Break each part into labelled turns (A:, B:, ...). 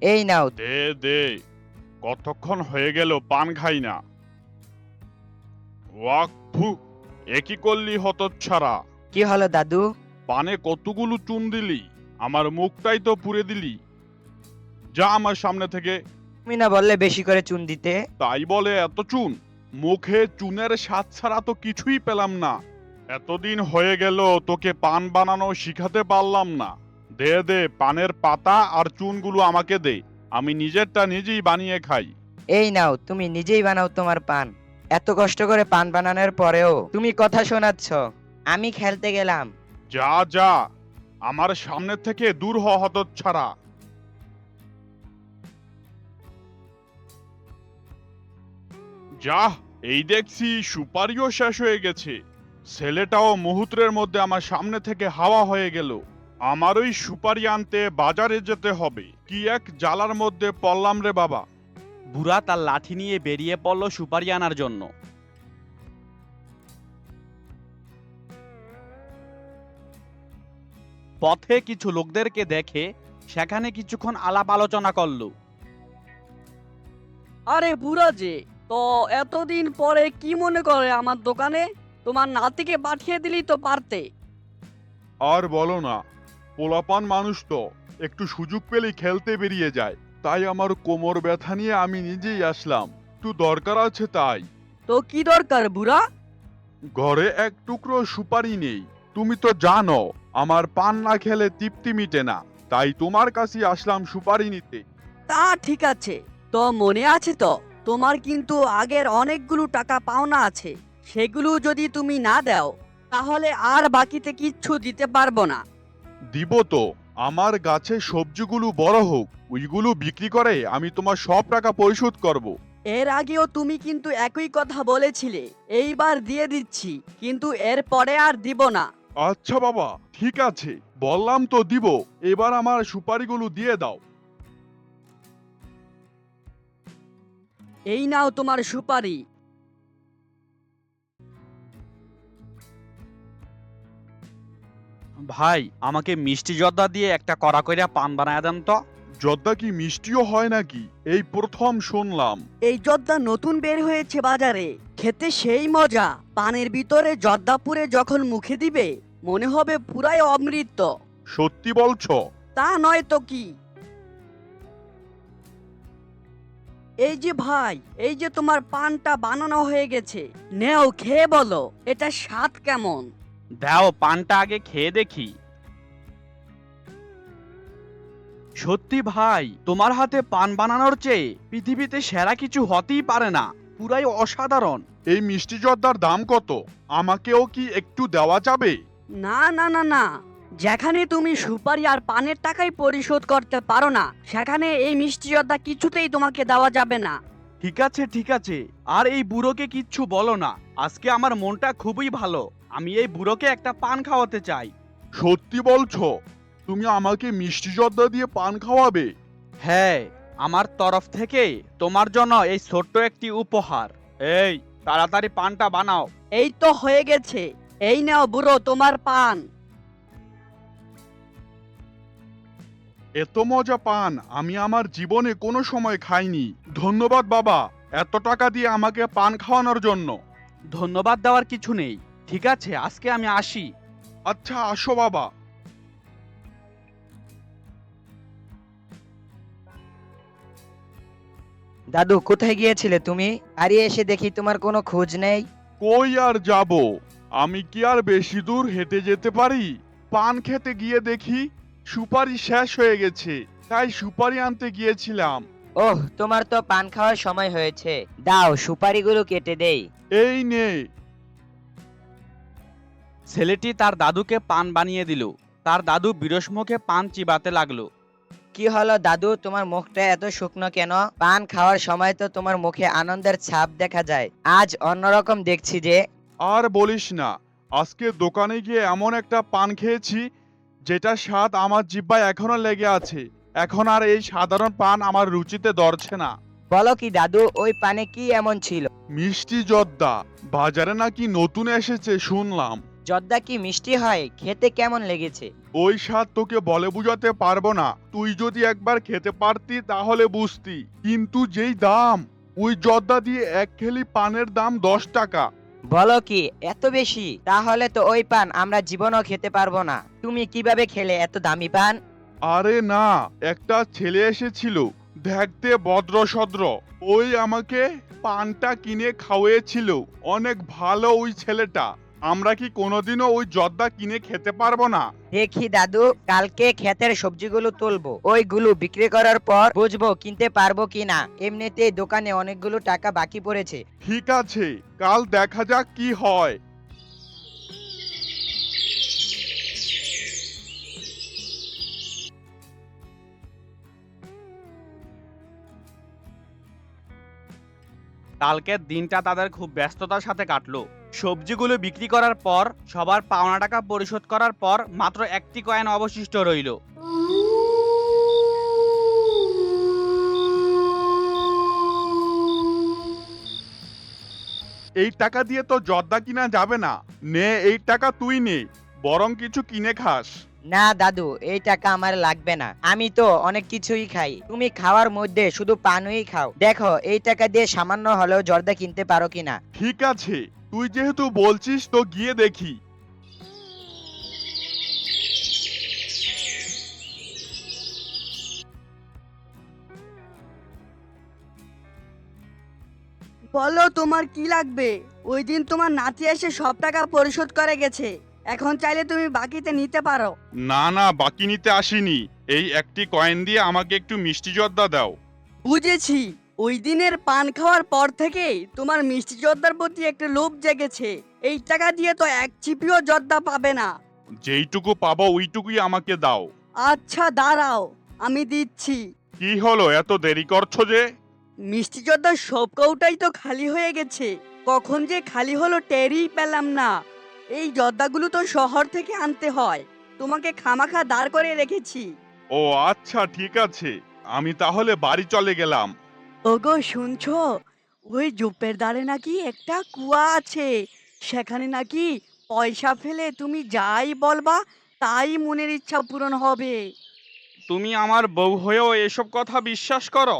A: এই নাও।
B: দে দে, কতক্ষণ হয়ে গেল পান খাই না। ওয়াক ফু, একই করলি হতচ্ছাড়া।
A: কি হলো দাদু?
B: পানে কতগুলো চুন দিলি, আমার মুখটাই তো পুড়ে দিলি। যা আমার সামনে থেকে।
A: তুমি না বললে বেশি করে চুন দিতে?
B: তাই বলে এত চুন? মুখে চুনের স্বাদ ছাড়া তো কিছুই পেলাম না। এতদিন হয়ে গেল তোকে পান বানানো শিখাতে পারলাম না। দে দে, পানের পাতা আর চুনগুলো আমাকে দে, আমি নিজেরটা নিজেই বানিয়ে খাই।
A: এই নাও, তুমি নিজেই বানাও তোমার পান। এত কষ্ট করে পান বানানোর পরেও তুমি কথা শোনাচ্ছ। আমি খেলতে গেলাম।
B: যা যা, আমার সামনে থেকে দূর হ হতচ্ছাড়া। যা, এই দেখছি সুপারিও শেষ হয়ে গেছে। ছেলেটাও মুহূর্তের মধ্যে আমার সামনে থেকে হাওয়া হয়ে গেল। আমার ওই সুপারি আনতে বাজারে যেতে হবে। কি এক জ্বালার মধ্যে পড়লাম রে বাবা।
C: বুড়া তার লাঠি নিয়ে বেরিয়ে পড়ল সুপারি আনার জন্য। পথে কিছু লোকদেরকে দেখে সেখানে কিছুক্ষণ আলাপ আলোচনা করলো।
D: আরে বুড়া যে, তো এতদিন পরে কি মনে করে আমার দোকানে? তোমার নাতিকে পাঠিয়ে দিলেই তো পারতে।
B: আর বলো না, পোলাপান মানুষ তো একটু সুযোগ পেলেই খেলতে বেরিয়ে যায়। তাই আমার কোমর ব্যথা নিয়ে আমি নিজেই আসলাম, একটু দরকার আছে তাই।
D: তো কি দরকার বুড়া?
B: ঘরে এক টুকরো সুপারি নেই। তুমি তো জানো আমার পান না খেলে তৃপ্তি মিটে না। তাই তোমার কাছে আসলাম সুপারি নিতে।
D: তা ঠিক আছে, তো মনে আছে তো তোমার কিন্তু আগের অনেকগুলো টাকা পাওনা আছে। সেগুলো যদি তুমি না দাও তাহলে আর বাকিতে কিচ্ছু দিতে পারবো না।
B: দিব তো, আমার গাছে সবজিগুলো বড় হোক, ওইগুলো বিক্রি করে আমি তোমার সব টাকা পরিশোধ করব।
D: এর আগেও তুমি কিন্তু একই কথা বলেছিলে। এইবার দিয়ে দিচ্ছি, কিন্তু এর পরে আর দিব না।
B: আচ্ছা বাবা, ঠিক আছে, বললাম তো দিব। এবার আমার সুপারিগুলো দিয়ে দাও।
D: এই নাও তোমার সুপারি।
C: ভাই, আমাকে মিষ্টি জর্দা দিয়ে একটা কড়া কইরা পান বানায় দেন তো।
B: জর্দা কি মিষ্টিও হয় নাকি? এই প্রথম শুনলাম।
D: এই জর্দা নতুন বের হয়েছে বাজারে, খেতে সেই মজা। পানের ভিতরে জর্দা পুরে যখন মুখে দিবে মনে হবে পুরাই অমৃত।
B: সত্যি বলছো?
D: তা নয় তো কি। এই যে ভাই, এই যে তোমার পানটা বানানো হয়ে গেছে, নেও খেয়ে বলো এটা স্বাদ কেমন।
C: দাও, পানটা আগে খেয়ে দেখি। সত্যি ভাই, তোমার হাতে পান বানানোর চেয়ে পৃথিবীতে সেরা কিছু হতেই পারে না। পুরাই অসাধারণ।
B: এই মিষ্টি জর্দার দাম কত? আমাকেও কি একটু দেওয়া যাবে?
D: না না না না, যেখানে তুমি সুপারি আর পানের টাকাই পরিশোধ করতে পারো না সেখানে এই মিষ্টি জর্দা কিছুতেই তোমাকে দেওয়া যাবে না।
C: ঠিক আছে ঠিক আছে, আর এই বুড়োকে কিচ্ছু বলো না। আজকে আমার মনটা খুবই ভালো। আমি এই বুড়োকে একটা পান খাওয়াতে চাই।
B: সত্যি বলছো? তুমি আমাকে মিষ্টি জর্দা দিয়ে পান খাওয়াবে?
C: হ্যাঁ, আমার তরফ থেকে তোমার জন্য এই ছোট্ট একটি উপহার। এই, তাড়াতাড়ি পানটা বানাও।
D: এই তো হয়ে গেছে, এই নাও বুড়ো তোমার পান।
B: এত মজা পান আমি আমার জীবনে কোনো সময় খাইনি। ধন্যবাদ বাবা, এত টাকা দিয়ে আমাকে পান খাওয়ানোর জন্য।
C: ধন্যবাদ দেওয়ার কিছু নেই। ঠিক আছে, আজকে আমি আসি।
B: আচ্ছা, আসো বাবা।
A: দাদু, কোথায় গিয়েছিলে তুমি? হারিয়ে এসে দেখি তোমার কোনো খোঁজ নেই।
B: কই আর যাব? আমি কি আর বেশি দূর হেঁটে যেতে পারি? পান খেতে গিয়ে দেখি সুপারি শেষ হয়ে গেছে, তাই সুপারি আনতে গিয়েছিলাম।
A: ওহ, তোমার তো পান খাওয়ার সময় হয়েছে। দাও, সুপারিগুলো কেটে দেই।
B: এই নে।
C: ছেলেটি তার দাদুকে পান বানিয়ে দিল। তার দাদু বিরস মুখে পান চিবাতে লাগলো।
A: কি হলো দাদু, তোমার মুখটা এত শুকনো কেন? পান খাওয়ার সময় তো তোমার মুখে আনন্দের ছাপ দেখা যায়, আজ অন্যরকম দেখছি যে।
B: আর বলিস না, আজকে দোকানে গিয়ে এমন একটা পান খেয়েছি যেটা স্বাদ আমার জিহ্বায় এখনো লেগে আছে। এখন আর এই সাধারণ পান আমার রুচিতে ধরছে না।
A: বলো কি দাদু, ওই পানে কি এমন ছিল?
B: মিষ্টি জর্দা, বাজারে নাকি নতুন এসেছে শুনলাম।
A: জর্দা কি মিষ্টি হয়? খেতে কেমন লেগেছে?
B: ওই স্বাদ তোকে বলে বুঝাতে পারবো না, তুই যদি একবার খেতে পারতি তাহলে বুঝতি। কিন্তু যেই দাম, ওই জর্দা দিয়ে এক খেলি পানের দাম 10 টাকা।
A: বলো কি, এত বেশি? তাহলে তো ওই পান আমরা জীবনও খেতে পারবো না। তুমি কিভাবে খেলে এত দামি পান?
B: আরে না, একটা ছেলে এসেছিল, দেখতে ভদ্র সদ্র, ওই আমাকে পানটা কিনে খাওয়িয়েছিল। অনেক ভালো ওই ছেলেটা। আমরা কি কোনোদিনও ওই জর্দা কিনে খেতে পারবো না?
A: দেখি দাদু, কালকে ক্ষেতের সবজিগুলো তুলবো, ওইগুলো বিক্রি করার পর বুঝবো কিনতে পারবো কিনা। এমনিতেই দোকানে অনেকগুলো টাকা বাকি পড়েছে।
B: ঠিক আছে, কাল দেখা যাক কি হয়।
C: কালকের দিনটা তাদের খুব ব্যস্ততার সাথে কাটলো। সবজিগুলো বিক্রি করার পর, সবার পাওনা টাকা পরিশোধ করার পর মাত্র একটি কয়েন অবশিষ্ট রইল।
B: এই টাকা দিয়ে তো জর্দা কিনা যাবে না। নে, এই টাকা তুই নে, বরং কিছু কিনে খাস।
A: না দাদু, এই টাকা আমার লাগবে না। আমি তো অনেক কিছুই খাই। তুমি খাওয়ার মধ্যে শুধু পানই খাও। দেখো এই টাকা দিয়ে সামান্য হলেও জর্দা কিনতে পারো কিনা।
B: ঠিক আছে, তুই যেহেতু বলছিস তো গিয়ে দেখি।
D: বলো তোমার কি লাগবে? ওই দিন তোমার নাতি এসে সব টাকা পরিশোধ করে গেছে। এখন চাইলে তুমি বাকিতে নিতে পারো।
B: না না, বাকি নিতে আসিনি। এই একটি কয়েন দিয়ে আমাকে একটু মিষ্টি জর্দা দাও।
D: বুঝেছি, ওই দিনের পান খাওয়ার পর থেকেই তোমার মিষ্টি জর্দার প্রতি একটা লোভ জেগেছে। এই টাকা দিয়ে তো এক চিপিও জর্দা পাবে না।
B: যেইটুকু পাবো ওইটুকুই আমাকে দাও।
D: আচ্ছা দাঁড়াও, আমি দিচ্ছি।
B: কি হলো, এত দেরি করছো যে?
D: মিষ্টি জর্দার সব কৌটাই তো খালি হয়ে গেছে। কখন যে খালি হলো টেরই পেলাম না। এই জর্দাগুলো তো শহর থেকে আনতে হয়। তোমাকে খামাখা দাঁড় করে রেখেছি।
B: ও আচ্ছা, ঠিক আছে, আমি তাহলে বাড়ি চলে গেলাম।
D: ওগো শুনছো, ওই জুপের ধারে নাকি একটা কুয়া আছে। সেখানে নাকি পয়সা ফেলে তুমি যাই বলবা তাই মনের ইচ্ছা পূরণ হবে।
C: তুমি আমার বউ হয়েও এসব কথা বিশ্বাস করো?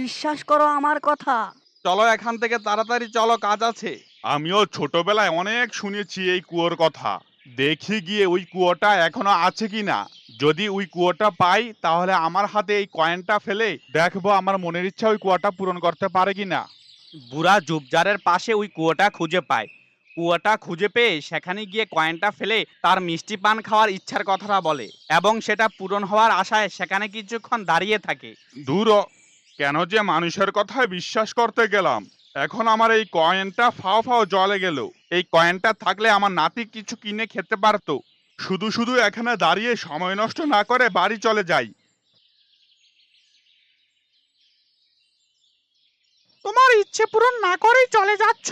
D: বিশ্বাস করো আমার কথা।
C: চলো এখান থেকে তাড়াতাড়ি চলো, কাজ আছে।
B: আমিও ছোটবেলায় অনেক শুনেছি এই কুয়োর কথা। দেখি গিয়ে ওই কুয়োটা এখনো আছে কিনা। যদি ওই কুয়োটা পাই তাহলে আমার হাতে এই কয়েনটা ফেলে দেখবো আমার মনের ইচ্ছা ওই কুয়োটা পূরণ করতে পারে কিনা।
C: বুড়া জুবজারের পাশে ওই কুয়োটা খুঁজে পায়। কুয়োটা খুঁজে পেয়ে সেখানে গিয়ে কয়েনটা ফেলে তার মিষ্টি পান খাওয়ার ইচ্ছার কথাটা বলে এবং সেটা পূরণ হওয়ার আশায় সেখানে কিছুক্ষণ দাঁড়িয়ে থাকে।
B: দূর হ, কেন যে মানুষের কথায় বিশ্বাস করতে গেলাম। এখন আমার এই কয়েনটা ফাও ফাও জলে গেল। এই কয়েনটা থাকলে আমার নাতি কিছু কিনে খেতে পারতো। শুধু শুধু এখানে দাঁড়িয়ে সময় নষ্ট না করে বাড়ি চলে যাই।
C: তোমার ইচ্ছে পূরণ না করেই চলে যাচ্ছ?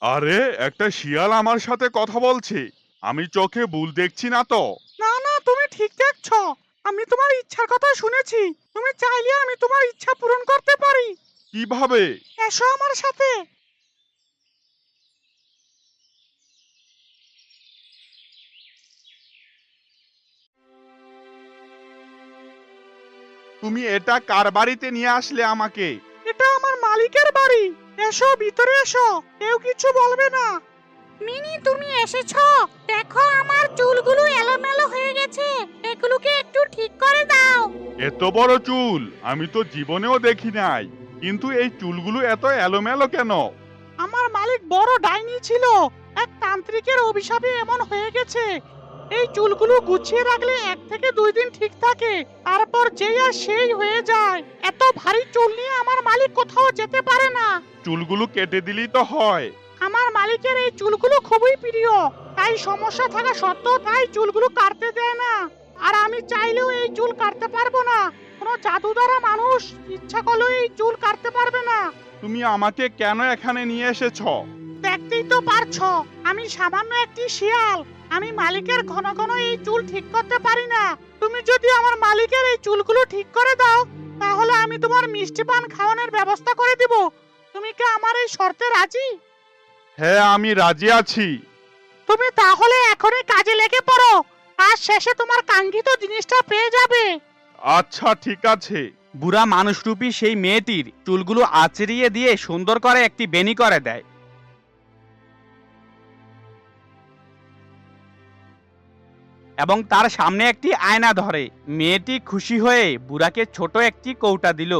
B: আরে, একটা শিয়াল আমার সাথে কথা বলছে। আমি চোখে ভুল দেখছি না তো?
C: না না, তুমি ঠিক দেখছো। আমি তোমার ইচ্ছার কথা শুনেছি। তুমি চাইলে আমি তোমার ইচ্ছা পূরণ করতে পারি।
B: কিভাবে?
C: এসো আমার সাথে।
B: তুমি এটা কার বাড়িতে নিয়ে আসলে আমাকে?
C: এটা আমার মালিকের বাড়ি। এসো ভিতরে এসো, কেউ কিছু বলবে না। মিনি, তুমি এসেছো? দেখো আমার চুলগুলো এলোমেলো হয়ে গেছে, এগুলোকে একটু ঠিক করে দাও।
B: এত বড় চুল আমি তো জীবনেও দেখি নাই। কিন্তু এই চুলগুলো এত এলোমেলো কেন?
C: আমার মালিক বড় ডাইনি ছিল, এক তান্ত্রিকের অভিশাপে এমন হয়ে গেছে। এই চুলগুলো গুছিয়ে রাখলে 1 থেকে 2 দিন ঠিক থাকে, তারপর যেই আর সেই হয়ে যায়। এত ভারী চুল নিয়ে আমার মালিক কোথাও যেতে পারে না।
B: চুলগুলো কেটে দিলেই তো হয়।
C: আমার মালিকের এই চুলগুলো খুবই প্রিয়, তাই সমস্যা থাকা সত্ত্বেও তাই চুলগুলো কাটতে দেয় না। আর আমি চাইলেও এই চুল কাটতে পারবো না। কোনো জাদু দ্বারা মানুষ ইচ্ছা করলেও এই চুল কাটতে পারবে না।
B: তুমি আমাকে কেন এখানে নিয়ে এসেছো?
C: দেখতেই তো পারছো, আমি সামান্য একটি শিয়াল। আমি মালিকের ঘন ঘন এই চুল ঠিক করতে পারি না। তুমি যদি আমার মালিকের এই চুলগুলো ঠিক করে দাও, তাহলে আমি তোমার মিষ্টি পান খাওয়ানোর ব্যবস্থা করে দিব। তুমি কি আমার এই শর্তে রাজি?
B: হ্যাঁ, আমি রাজি আছি।
C: তুমি তাহলে এখনই কাজে লেগে পড়ো, আর শেষে তোমার কাঙ্ক্ষিত জিনিসটা পেয়ে যাবে।
B: আচ্ছা ঠিক আছে।
E: বুড়া মানুষরূপী সেই মেয়েটির চুলগুলো আঁচড়িয়ে দিয়ে সুন্দর করে একটি বেনি করে দেয়। এবং তার সামনে একটি আয়না ধরে। মেয়েটি খুশি হয়ে বুড়াকে ছোট একটি কৌটা দিল।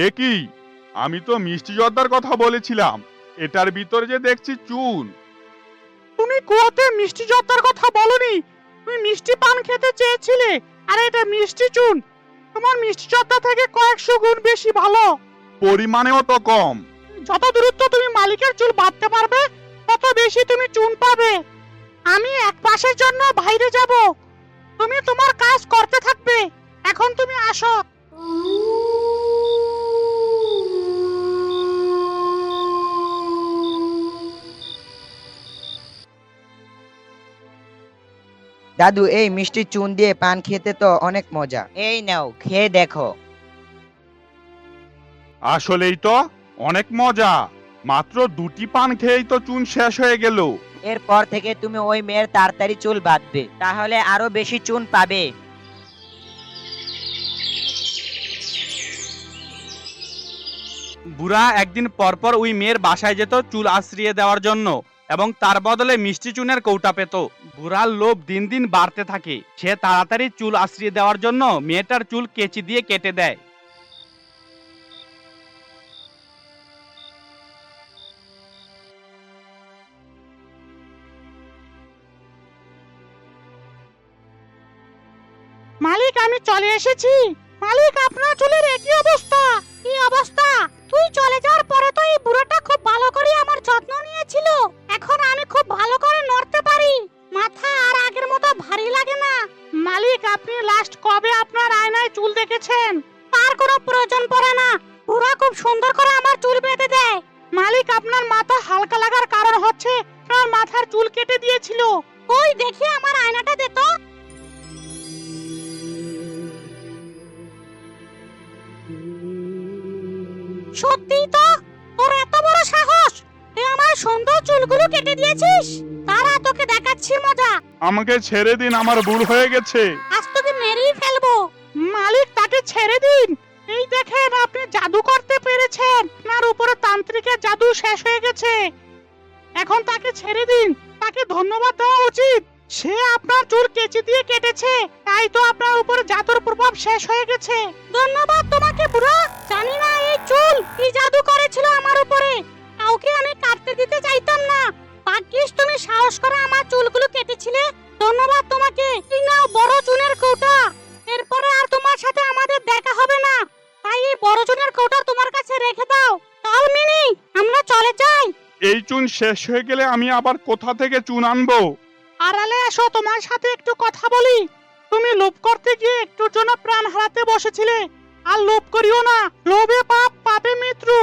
B: এ কি, আমি তো মিষ্টি জর্দার কথা বলেছিলাম, এটার ভিতরে যে দেখছি চুন।
C: তুমি কুয়াতে মিষ্টি জর্দার কথা বলনি, তুমি মিষ্টি পান খেতে চেয়েছিলে, আর এটা মিষ্টি চুন। তোমার মিষ্টি জর্দা থেকে কয়েকশো গুণ বেশি ভালো।
B: পরিমাণেও তো কম।
C: যত দ্রুত তুমি মালিকের চুল বাঁধতে পারবে, তত বেশি তুমি চুন পাবে। আমি এক মাসের জন্য বাইরে যাব, তুমি তোমার কাজ করতে থাকবে। এখন তুমি আসো।
A: দাদু, এই মিষ্টি চুন দিয়ে পান খেতে তো অনেক মজা। এই নাও, খেয়ে দেখো।
B: আসলেই তো অনেক মজা। মাত্র 2টি পান খেয়েই তো চুন শেষ হয়ে গেল।
A: এরপর থেকে তুমি ওই মেয়ের তাড়াতাড়ি চুল বাঁধবে, তাহলে আরো বেশি চুন পাবে।
E: বুড়া একদিন পরপর ওই মেয়ের বাসায় যেত চুল আশ্রিয়ে দেওয়ার জন্য, এবং তার বদলে মিষ্টি চুনের কৌটা পেত। বুড়ার লোভ দিন দিন বাড়তে থাকে। সে তাড়াতাড়ি চুল আশ্রিয়ে দেওয়ার জন্য মেয়েটার চুল কেচি দিয়ে কেটে দেয়।
C: মালিক, আমি চলে এসেছি। মালিক, আপনার চুলের একই অবস্থা। কি অবস্থা? তুই চলে যাওয়ার পরে তো এই বুড়োটা খুব ভালো করে আমার যত্ন নিয়েছিল। এখন আমি খুব ভালো করে নড়তে পারি, মাথা আর আগের মতো ভারী লাগে না। মালিক, আপনি লাস্ট কবে আপনার আয়নায় চুল দেখেছেন? তার কোনো প্রয়োজন পড়ে না, বুড়া খুব সুন্দর করে আমার চুল বেঁধে দেয়। মালিক, আপনার মাথা হালকা লাগার কারণ হচ্ছে আপনার মাথার চুল কেটে দিয়েছিল। ওই দেখি আমার আয়নাটা দে তো। সত্যি তো? তোর এত বড় সাহস, তুই আমার সুন্দর চুলগুলো কেটে দিয়েছিস? তারা তোকে দেখাচ্ছি মজা।
B: আমাকে ছেড়ে দিন, আমার ভুল হয়ে গেছে।
C: আজ তোকে মেরেই ফেলবো। মালিক, তাকে ছেড়ে দিন। এই দেখেন, আপনি জাদু করতে পেরেছেন। আপনার উপরে তান্ত্রিকের জাদু শেষ হয়ে গেছে। এখন তাকে ছেড়ে দিন, তাকে ধন্যবাদ দেওয়া উচিত। সে আপনার চুল কেচি দিয়ে কেটেছে, তাই তো আপনার উপরে জাদুর প্রভাব শেষ হয়ে গেছে। ধন্যবাদ তোমাকে বুড়া। জানি না এই চুল কি জাদু করেছিল আমার উপরে। কাউকে আমি কাটতে দিতে চাইতাম না। ভাগ্যিস তুমি সাহস করে আমার চুলগুলো কেটেছিলে। ধন্যবাদ তোমাকে। এই নাও বড় চুনের কৌটা। এরপরে আর তোমার সাথে আমাদের দেখা হবে না, তাই এই বড় চুনের কৌটা তোমার কাছে রেখে দাও। চল মিনি, আমরা চলে যাই।
B: এই চুন শেষ হয়ে গেলে আমি আবার কোথা থেকে চুন আনবো?
C: আড়ালে এসো, তোমার সাথে একটু কথা বলি। তুমি লোভ করতে গিয়ে একটুর জন্য প্রাণ হারাতে বসেছিলে। আর লোভ করিও না, লোভে পাপ, পাপে মৃত্যু।